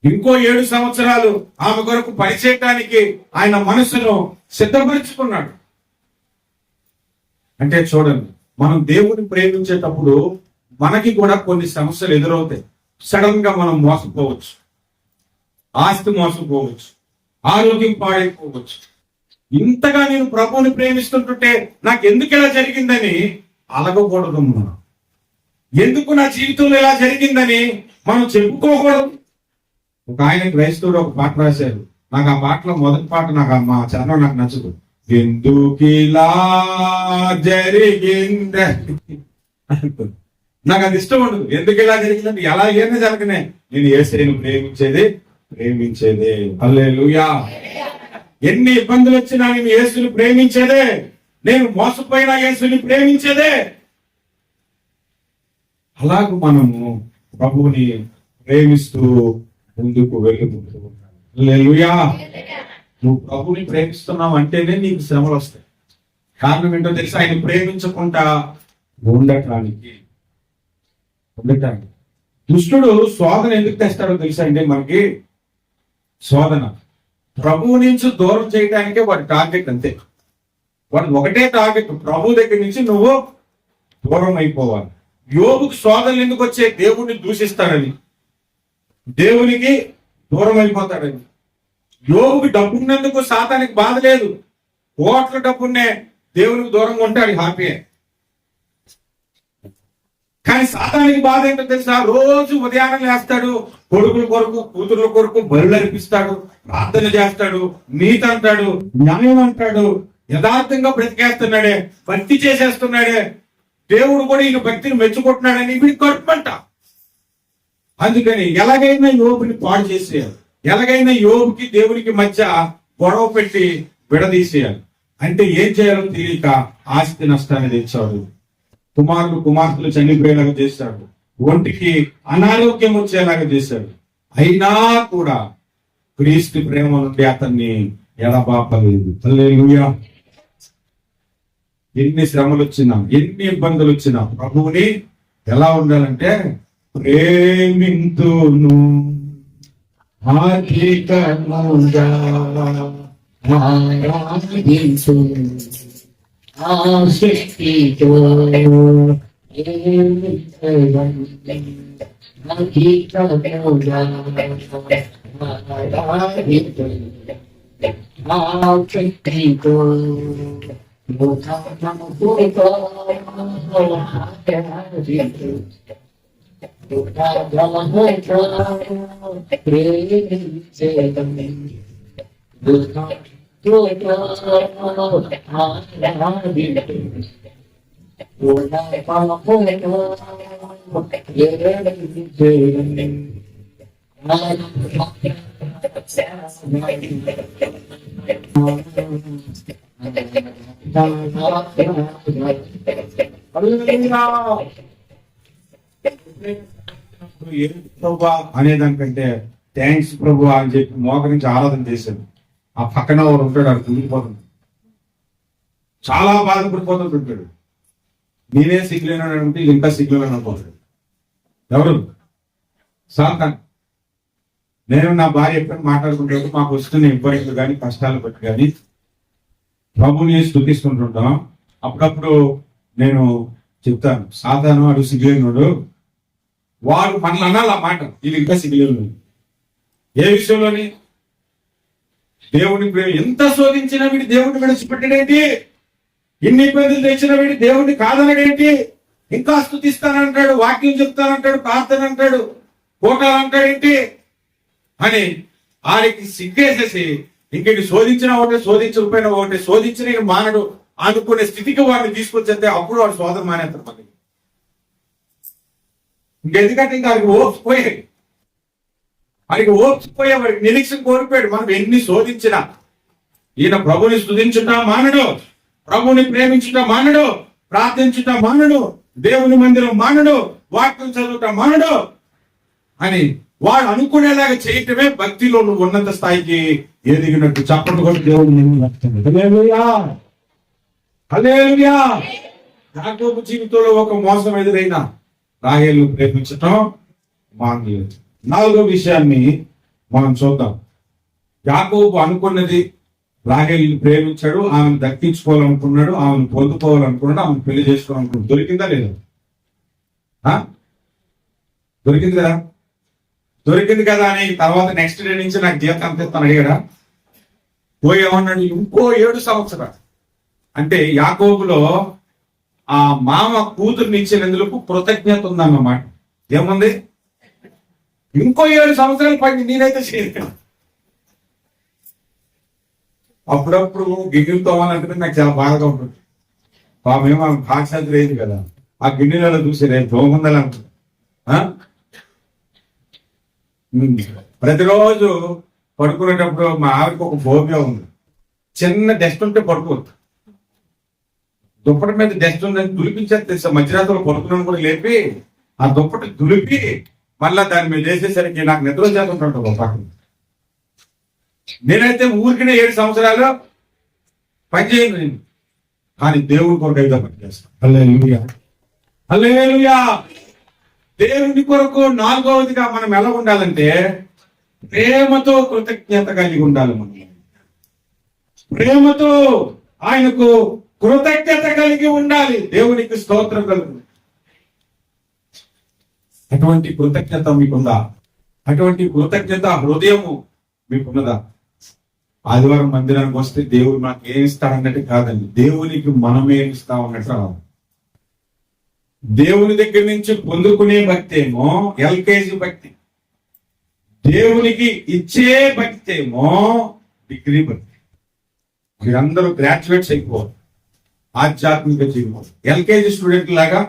ఇంకో 7 సంవత్సరాలు ఆమె కొరకు పనిచేయటానికి ఆయన మనసును సిద్ధపరుచుకున్నాడు. అంటే చూడండి, మనం దేవుని ప్రేమించేటప్పుడు మనకి కూడా కొన్ని సమస్యలు ఎదురవుతాయి. సడన్ గా మనం మోసపోవచ్చు, ఆస్తి మోసపోవచ్చు, ఆరోగ్యం పాడైపోవచ్చు. ఇంతగా నేను ప్రభువుని ప్రేమిస్తుంటుంటే నాకు ఎందుకు ఇలా జరిగిందని అలగకూడదు. మనం ఎందుకు నా జీవితంలో ఇలా జరిగిందని మనం చెప్పుకోకూడదు. ఒక ఆయన క్రైస్తవుడు ఒక పాట రాశారు. నాకు ఆ పాటలో మొదటి పాట నాకు మా చరణం నాకు నచ్చదు. ఎందుకు ఇలా జరిగింది, నాకు అది ఇష్టం ఉండదు. ఎందుకు ఇలా జరిగిందంటే ఎలాగైనా జరగనే నేను యేసయ్యను ప్రేమించేదే. హల్లెలూయా. ఎన్ని ఇబ్బందులు వచ్చినా నేను యేసుని ప్రేమించేదే, నేను మోసపోయిన యేసుని ప్రేమించేదే. అలాగ మనము ప్రభువుని ప్రేమిస్తూ ముందుకు వెళ్ళుకుంటూ ఉంటాం. హల్లెలూయా. నువ్వు ప్రభువుని ప్రేమిస్తున్నావు అంటేనే నీకు శ్రమలు వస్తాయి. కారణం ఏంటో తెలుసా? ఆయన ప్రేమించకుండా ఉండటానికి. దుష్టుడు శోధన ఎందుకు తెస్తాడో తెలుసా అండి మనకి? శోధన ప్రభువు నుంచి దూరం చేయడానికే వాడి టార్గెట్. అంతే, వాడు ఒకటే టార్గెట్, ప్రభు దగ్గర నుంచి నువ్వు దూరం అయిపోవాలి. యోబుకు శోధనలు ఎందుకు వచ్చే? దేవుడిని దూషిస్తాడని, దేవునికి దూరం అయిపోతాడని. యోబుకి డబ్బున్నందుకు సాతానికి బాధ లేదు. కోట్ల డబ్బున్నే దేవునికి దూరంగా ఉంటాడు, హ్యాపీయే. కానీ సాతానికి బాధ ఏంటో తెలుసా? రోజు ఉదయాన్నం లేస్తాడు, కొడుకుల కొరకు కూతురుల కొరకు బరులు అర్పిస్తాడు, ప్రార్థన చేస్తాడు, నీతి అంటాడు, న్యాయం అంటాడు, యథార్థంగా బ్రతికేస్తున్నాడే, భక్తి చేసేస్తున్నాడే, దేవుడు కూడా ఈయన భక్తిని మెచ్చుకుంటున్నాడని వీడికి కడుపుమంట. అందుకని ఎలాగైనా యోబుని పాడు చేసేయాలి, ఎలాగైనా యోబుకి దేవునికి మధ్య గొడవ పెట్టి విడదీసేయాలి. అంటే ఏం చేయాలో తెలియక ఆస్తి నష్టాన్ని తెచ్చాడు, కుమార్తెలు చనిపోయేలాగా చేశాడు, ఒంటికి అనారోగ్యం వచ్చేలాగా చేశాడు. అయినా కూడా క్రీస్తు ప్రేమ నుండి అతన్ని ఎడబాపలేదు. హల్లెలూయా. ఎన్ని శ్రమలు వచ్చినా, ఎన్ని ఇబ్బందులు వచ్చినా ప్రభువుని ఎలా ఉండాలంటే ప్రేమింతును అధికముగా ఆరాధించు ఆసక్తితో అనేదానికంటే థ్యాంక్స్ ప్రభు అని చెప్పి మోకరించి ఆరాధన చేశాడు. ఆ పక్కన వాడు ఉంటాడు, అది కుమిలిపోతుంది, చాలా బాధపడిపోతుంటాడు. నేనే సిగ్గులేనంటే ఇంకా సిగ్గులేని అనుకోతాడు. ఎవరు? సాతాను. నేను నా భార్య ఎప్పుడు మాట్లాడుకుంటాడు, మాకు వస్తున్న ఇబ్బందులు కానీ కష్టాలు బట్టి కానీ ప్రభుని స్తుతిస్తుంటుంటాం. అప్పుడప్పుడు నేను చెప్తాను, సాతాను వాడు సిగ్గులేనుడు, వాడు మనల్ని అనాలి ఆ మాట, ఇది ఇంకా సిగ్గులేను. ఏ విషయంలోని? దేవుని ప్రేమ ఎంత శోధించినా వీడి దేవుడిని విడిచిపెట్టడేంటి? ఇన్ని ఇబ్బందులు తెచ్చిన వీడి దేవుడిని కాదనడేంటి? ఇంకా స్తుతిస్తానంటాడు, వాక్యం చెప్తానంటాడు, ప్రార్థన అంటాడు, కోటాలు అంటాడేంటి అని ఆడికి సిగ్గేసేసి ఇంక శోధించిన ఒకటే, శోధించకపోయినా ఒకటే, శోధించిన మానడు అనుకునే స్థితికి వాడిని తీసుకొచ్చేస్తే అప్పుడు వాడు శోధన మానేస్తాడు. మనకి ఇంకెందుకంటే ఇంకా వాడికి ఓపిపోయాడు, వాడికి నిరీక్షణ కోల్పోయాడు. మనం ఎన్ని శోధించినా ఈయన ప్రభుని స్తుతించుట మానడు. ప్రభుని ప్రేమించుట మానడు, ప్రార్థించుట మానడు, దేవుని మందిరం మానడు, వాక్యం చదువుట మానడు అని వాడు అనుకునేలాగా చేయటమే భక్తిలో నువ్వు ఉన్నత స్థాయికి ఎదిగినట్టు. చప్పట్లు కూడా దేవుని హల్లెలూయా. యాకోబు జీవితంలో ఒక మోసం ఎదురైనా రాహేలును ప్రేమించటం మానలేదు. 4వ విషయాన్ని మనం చూద్దాం. యాకోబు అనుకున్నది, రాహేలుని ప్రేమించాడు, ఆమెను దక్కించుకోవాలనుకున్నాడు, ఆమెను పొందుకోవాలనుకున్నాడు, ఆమెను పెళ్లి చేసుకోవాలనుకున్నాడు. దొరికిందా లేదా? దొరికింది కదా? దొరికింది కదా అని తర్వాత నెక్స్ట్ డే నుంచి నాకు జీవితం అంత ఇస్తాను అడిగాడా? పోయేమన్నాడు, ఇంకో 7 సంవత్సరాలు. అంటే యాకోబులో ఆ మామ కూతురుని ఇచ్చినందుకు కృతజ్ఞత ఉందన్నమాట. ఏముంది? ఇంకో 7 సంవత్సరాలు పడింది, నేనైతే చేయలేను. అప్పుడప్పుడు గిన్నెలు తోమాలంటే నాకు చాలా బాధగా ఉంటుంది. పాపేమో కాక్షాది లేదు కదా, ఆ గిన్నెలలో చూసి రేపు తోముందని అనుకుంటా. ప్రతిరోజు పడుకునేటప్పుడు మా ఆవిడకి ఒక ఫోబియా ఉంది. చిన్న డస్ట్ ఉంటే పడుకోవద్దు. దుప్పటి మీద డస్ట్ ఉందని దులిపించేది తెలుసా. మధ్యరాత్రిలో పడుకున్నాను కూడా లేపి ఆ దుప్పటి దులిపి మళ్ళా దాని మీద వేసేసరికి నాకు నిద్ర చేస్తుంటాడు ఒక పక్కన. నేనైతే ఊరికినే 7 సంవత్సరాలు పనిచేయను నేను, కానీ దేవుని కొరకు అయితే పనిచేస్తాను. హల్లెలూయా, హల్లెలూయా. దేవుని కొరకు 4వదిగా మనం ఎలా ఉండాలంటే ప్రేమతో కృతజ్ఞత కలిగి ఉండాలి. మనం ప్రేమతో ఆయనకు కృతజ్ఞత కలిగి ఉండాలి. దేవునికి స్తోత్రం కలుగు. అటువంటి కృతజ్ఞత మీకుందా? అటువంటి కృతజ్ఞత హృదయము మీకున్నదా? ఆదివారం మందిరానికి వస్తే దేవుడు మనకు ఏమి ఇస్తాడన్నట్టు కాదండి, దేవునికి మనమే ఇస్తామన్నట్టు. దేవుని దగ్గర నుంచి పొందుకునే భక్తి ఏమో ఎల్కేజీ భక్తి, దేవునికి ఇచ్చే భక్తి ఏమో డిగ్రీ భక్తి. మీరందరూ గ్రాడ్యుయేట్స్ అయిపోవాలి, ఆధ్యాత్మిక జీవితం. ఎల్కేజీ స్టూడెంట్ లాగా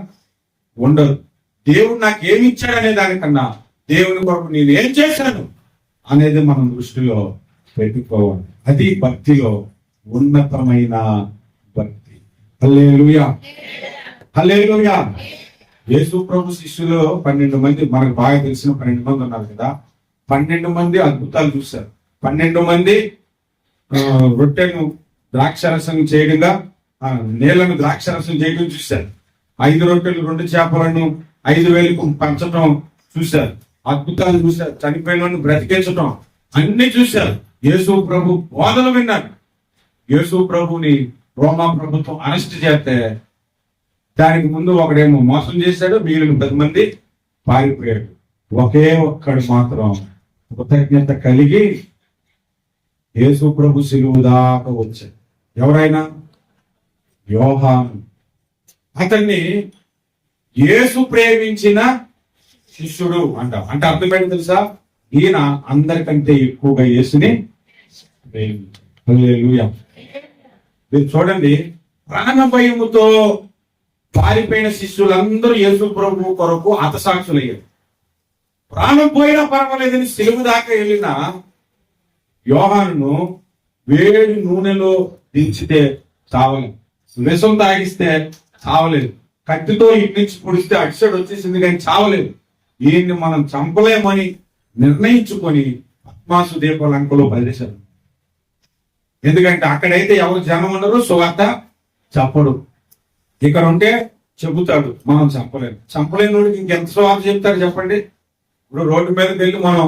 ఉండదు. దేవుడు నాకు ఏమి ఇచ్చాడనే దానికన్నా దేవుని కొరకు నేను ఏం చేశాను అనేది మనం దృష్టిలో పెట్టుకోవాలి. అది భక్తిలో ఉన్నతమైన భక్తి. హల్లెలూయా, హల్లెలూయా. యేసు ప్రభు శిష్యులు 12 మంది, మనకు బాగా తెలిసిన 12 మంది ఉన్నారు కదా. 12 మంది అద్భుతాలు చూశారు. 12 మంది రొట్టెను ద్రాక్షరసం చేయడంగా, నీళ్లను ద్రాక్షరసం చేయడం చూశారు. 5 రొట్టెలు 2 చేపలను 5,000కు పంచడం చూశారు. అద్భుతాలు చూశారు. చనిపోయిన బ్రతికించడం అన్ని చూశారు. యేసు ప్రభు బోధలు విన్నారు. యేసు ప్రభుని రోమా ప్రభుత్వం అరెస్ట్ చేస్తే దానికి ముందు ఒకడేమో మోసం చేశాడు, మిగిలిన 10 మంది పారిపోయాడు. ఒకే ఒక్కడు మాత్రం కృతజ్ఞత కలిగి యేసు ప్రభు సిలువ దాకా వచ్చాడు. ఎవరైనా? యోహాను. అతన్ని యేసు ప్రేమించిన శిష్యుడు అంటాం. అంటే అర్థమైంది తెలుసా? ఈయన అందరికంటే ఎక్కువగా యేసుని ప్రేమించాడు. హల్లెలూయా. మీరు చూడండి, ప్రాణ భయముతో పారిపోయిన శిష్యులందరూ యేసు ప్రభు కొరకు హతసాక్షులయ్యారు. ప్రాణం పోయినా పర్వాలేదని సిలువ దాకా వెళ్ళిన యోహానును వేడి నూనెలో దించితే చావలేదు, విషం తాగిస్తే చావలేదు, కత్తితో ఇటు నుంచి పొడిస్తే అటు సైడ్ వచ్చేసింది కానీ చావలేదు. ఈయన్ని మనం చంపలేమని నిర్ణయించుకొని పద్మాసు దీపలంకలో బయలుదేశారు. ఎందుకంటే అక్కడైతే ఎవరు జనం ఉండరు, సువార్త చెప్పడు. ఇక్కడ ఉంటే చెబుతాడు, మనం చంపలేము. చంపలేని వాడికి ఇంకెంత సువార్త చెప్తాడు చెప్పండి? ఇప్పుడు రోడ్డు మీదకి వెళ్ళి మనం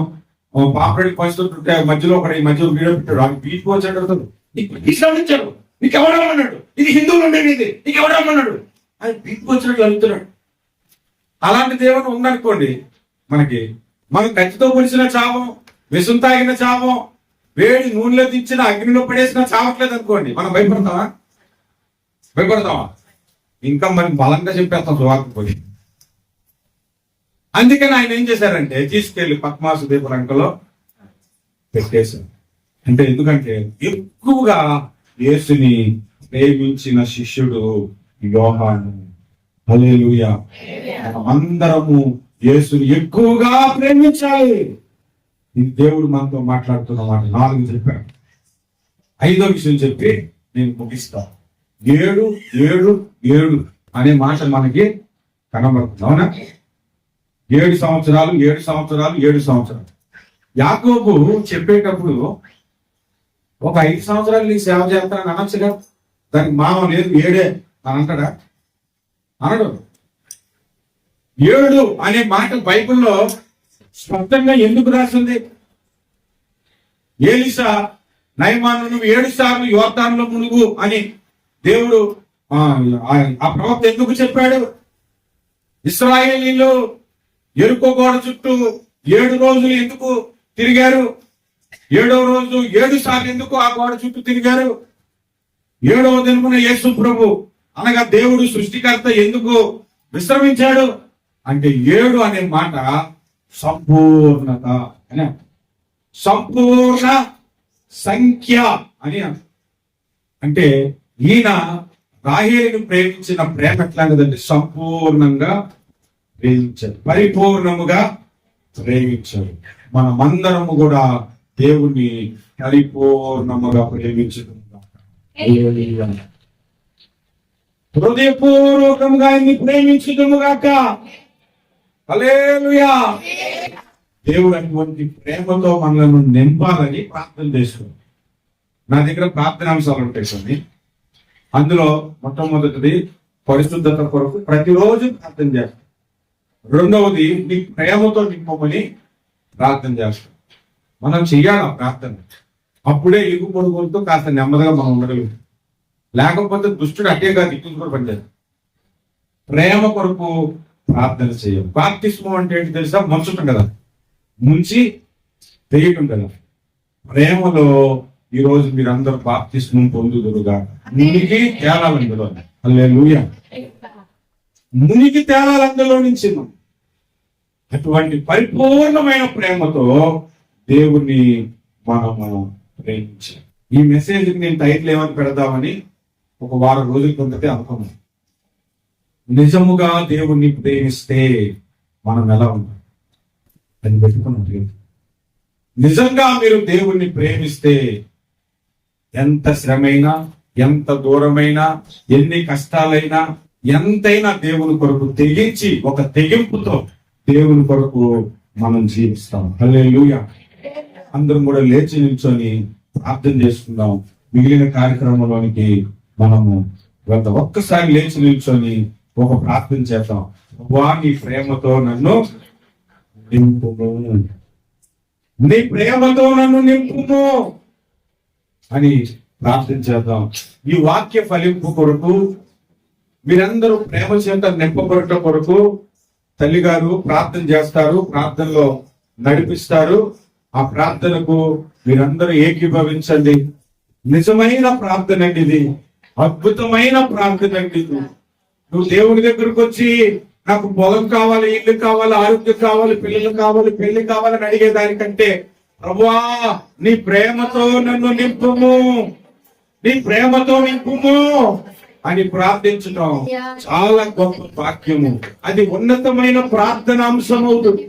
పాపరెడ్డి పంచుతుంటే మధ్యలో ఒకటి ఈ మధ్య వీడియో పెట్టాడు, ఆ బీచ్ వచ్చాడు అడుగుతాడు, నీకు ఇచ్చాడు, నీకు ఎవడమన్నాడు, ఇది హిందువులు ఉండేది, ఇది నీకు ఎవడమన్నాడు అని బీచ్ వచ్చినట్లు అడుగుతున్నాడు. అలాంటి దేవుడు ఉందనుకోండి మనకి, మనం కత్తితో పొడిచిన చావం, విషం తాగిన చావం, వేడి నూనెలో దించిన అగ్నిలో పడేసిన చావట్లేదు అనుకోండి, మనం భయపడతామా? భయపడతామా? ఇంకా మనం బలంగా చెప్పేస్తాం సువార్త పోయి. అందుకని ఆయన ఏం చేశారంటే తీసుకెళ్లి పద్మాసు దీపలంకలో పెట్టేశారు. అంటే ఎందుకంటే ఎక్కువగా యేసుని ప్రేమించిన శిష్యుడు యోహాను. హల్లెలూయా. అందరము యేసుని ఎక్కువగా ప్రేమించాలి. ఇది దేవుడు మనతో మాట్లాడుతున్న మాట. 4 చెప్పాను. 5వ విషయం చెప్పి నేను ముగిస్తాను. ఏడు ఏడు ఏడు అనే మాట మనకి కనబడుతుంది. అవునా? 7 సంవత్సరాలు 7 సంవత్సరాలు 7 సంవత్సరాలు. యాకోబు చెప్పేటప్పుడు ఒక 5 సంవత్సరాలు నీ సేవ చేస్తానని అనొచ్చుగా. దానికి మామ లేదు 7 అని అంటాడా? అనడు. 7 అనే మాట బైబిల్లో స్పష్టంగా ఎందుకు రాసింది? ఏలీషా నయమాను నువ్వు 7 సార్లు యోర్దానులో మునుగు అని దేవుడు ఆ ప్రవక్త ఎందుకు చెప్పాడు? ఇశ్రాయేలీలు ఎరుకో గోడ చుట్టూ 7 రోజులు ఎందుకు తిరిగారు? 7వ రోజు 7 సార్లు ఎందుకు ఆ గోడ చుట్టూ తిరిగారు? 7వ దినమున యేసు ప్రభు అనగా దేవుడు సృష్టికర్త ఎందుకు విశ్రమించాడు అంటే 7 అనే మాట సంపూర్ణత అని, సంపూర్ణ సంఖ్య అని. అంటే ఈయన రాహేలును ప్రేమించిన ప్రేమ ఎట్లాంటిదంటే సంపూర్ణంగా ప్రేమించాడు, పరిపూర్ణముగా ప్రేమించాడు. మనమందరము కూడా దేవుణ్ణి పరిపూర్ణముగా ప్రేమించడం, హృదయపూర్వకంగా ఆయన్ని ప్రేమించడము గాక. హల్లెలూయా. దేవుడు అటువంటి ప్రేమతో మనలను నింపాలని ప్రార్థన చేసుకోండి. నా దగ్గర ప్రార్థనాంశాలు ఉంటాయి కొన్ని. అందులో మొట్టమొదటిది పరిశుద్ధత కొరకు ప్రతిరోజు ప్రార్థన చేస్తాం. రెండవది నీ ప్రేమతో నింపమని ప్రార్థన చేస్తాం. మనం చెయ్యాలి ప్రార్థన. అప్పుడే ఇరుగు పొరుగులతో కాస్త నెమ్మదిగా మనం ఉండగలుగుతాం. లేకపోతే దుష్టుడు అట్టే కాదు ఇటు పనిచేస్తాం. ప్రేమ కొరకు ప్రార్థన చేయాలి. బాప్తిస్మం అంటే ఏంటి తెలుసా? ముంచటం కదా, ముంచి తెయ్యటం కదా. ప్రేమలో ఈ రోజు మీరందరూ బాప్తిస్మం పొందుదురుగా. మునిగి తేలాలి అందులో. హల్లెలూయా. మునిగి తేలాలి అందులో నుంచి. అటువంటి పరిపూర్ణమైన ప్రేమతో దేవుణ్ణి మనము ప్రేమించాలి. ఈ మెసేజ్ నేను టైటిల్ ఏమని పెడదామని ఒక వారం రోజుల కిందటే అనుకున్నాను. నిజముగా దేవుణ్ణి ప్రేమిస్తే మనం ఎలా ఉంటాం అని పెట్టుకున్నాం. నిజంగా మీరు దేవుణ్ణి ప్రేమిస్తే ఎంత శ్రమైనా, ఎంత దూరమైనా, ఎన్ని కష్టాలైనా, ఎంతైనా దేవుని కొరకు తెగించి ఒక తెగింపుతో దేవుని కొరకు మనం జీవిస్తాం. హల్లెలూయా. అందరం కూడా లేచి నిల్చొని ప్రార్థన చేసుకుందాం. మిగిలిన కార్యక్రమంలోనికి మనము వెళ్తాం. ఒక్కసారి లేచి నిల్చొని ఒక ప్రార్థన చేద్దాం. ప్రభువా, నీ ప్రేమతో నన్ను నింపుము, నీ ప్రేమతో నన్ను నింపుము అని ప్రార్థన చేద్దాం. ఈ వాక్య ఫలింపు కొరకు మీరందరూ ప్రేమ చేత నింపబడటం కొరకు తల్లి గారు ప్రార్థన చేస్తారు, ప్రార్థనలో నడిపిస్తారు. ఆ ప్రార్థనకు మీరందరూ ఏకీభవించండి. నిజమైన ప్రార్థన అండి ఇది, అద్భుతమైన ప్రార్థన అండి ఇది. నువ్వు దేవుని దగ్గరకు వచ్చి నాకు పొలం కావాలి, ఇల్లు కావాలి, ఆరోగ్యం కావాలి, పిల్లలు కావాలి, పెళ్లి కావాలని అడిగేదానికంటే ప్రభువా నీ ప్రేమతో నన్ను నింపుము, నీ ప్రేమతో నింపుము అని ప్రార్థించడం చాలా గొప్ప వాక్యము. అది ఉన్నతమైన ప్రార్థన అంశం అవుతుంది.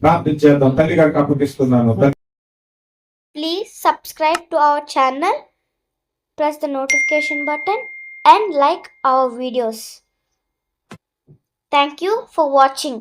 ప్రార్థన చేద్దాం. తల్లి గారికి అప్పగిస్తున్నాను. Please subscribe to our channel, press the notification button and like our videos. Thank you for watching.